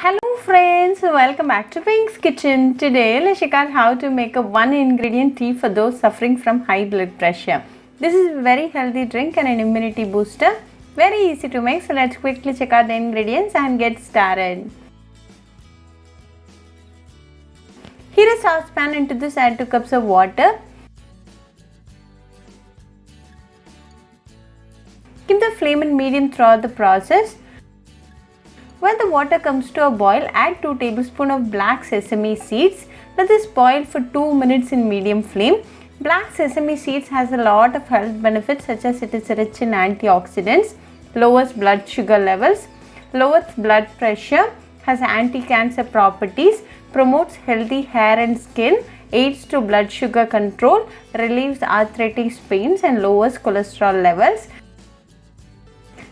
Hello friends, welcome back to Pink's Kitchen. Today let's check out how to make a one ingredient tea for those suffering from high blood pressure. This is a very healthy drink and an immunity booster. Very easy to make, so let's quickly check out the ingredients and get started. Heat a saucepan. Into this add 2 cups of water. Keep the flame in medium throughout the process. When the water comes to a boil, add 2 tablespoons of black sesame seeds. Let this boil for 2 minutes in medium flame. Black sesame seeds has a lot of health benefits, such as it is rich in antioxidants, lowers blood sugar levels, lowers blood pressure, has anti-cancer properties, promotes healthy hair and skin, aids to blood sugar control, relieves arthritis pains and lowers cholesterol levels.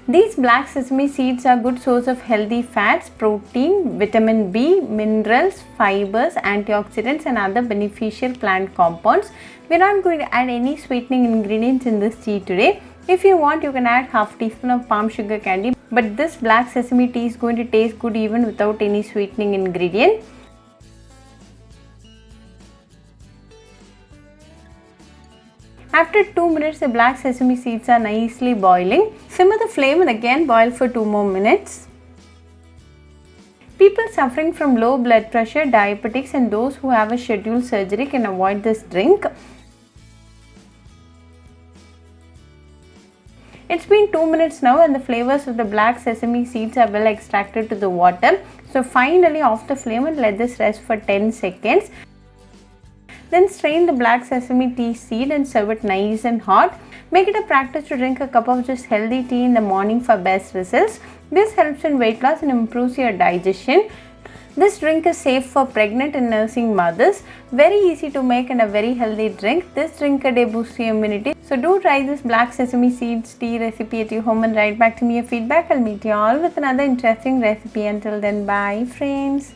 These black sesame seeds are good source of healthy fats, protein, vitamin B, minerals, fibers, antioxidants and other beneficial plant compounds. We are not going to add any sweetening ingredients in this tea today. If you want, you can add half teaspoon of palm sugar candy, but this black sesame tea is going to taste good even without any sweetening ingredient. After 2 minutes, the black sesame seeds are nicely boiling. Simmer the flame and again boil for 2 more minutes. People suffering from low blood pressure, diabetics and those who have a scheduled surgery can avoid this drink. It's been 2 minutes now and the flavors of the black sesame seeds are well extracted to the water. So finally off the flame and let this rest for 10 seconds. Then strain the black sesame tea seed and serve it nice and hot. Make it a practice to drink a cup of just healthy tea in the morning for best results. This helps in weight loss and improves your digestion. This drink is safe for pregnant and nursing mothers. Very easy to make and a very healthy drink. This drink a day boosts your immunity. So do try this black sesame seeds tea recipe at your home and write back to me your feedback. I'll meet you all with another interesting recipe. Until then, bye friends.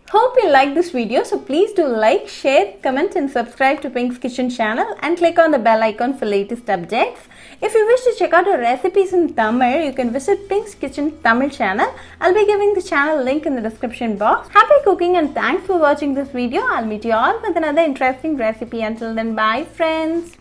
Hope you like this video, so please do like, share, comment and subscribe to Pink's Kitchen channel and click on the bell icon for latest updates. If you wish to check out our recipes in Tamil, you can visit Pink's Kitchen Tamil channel. I'll be giving the channel link in the description box. Happy cooking and thanks for watching this video. I'll meet you all with another interesting recipe. Until then, bye friends.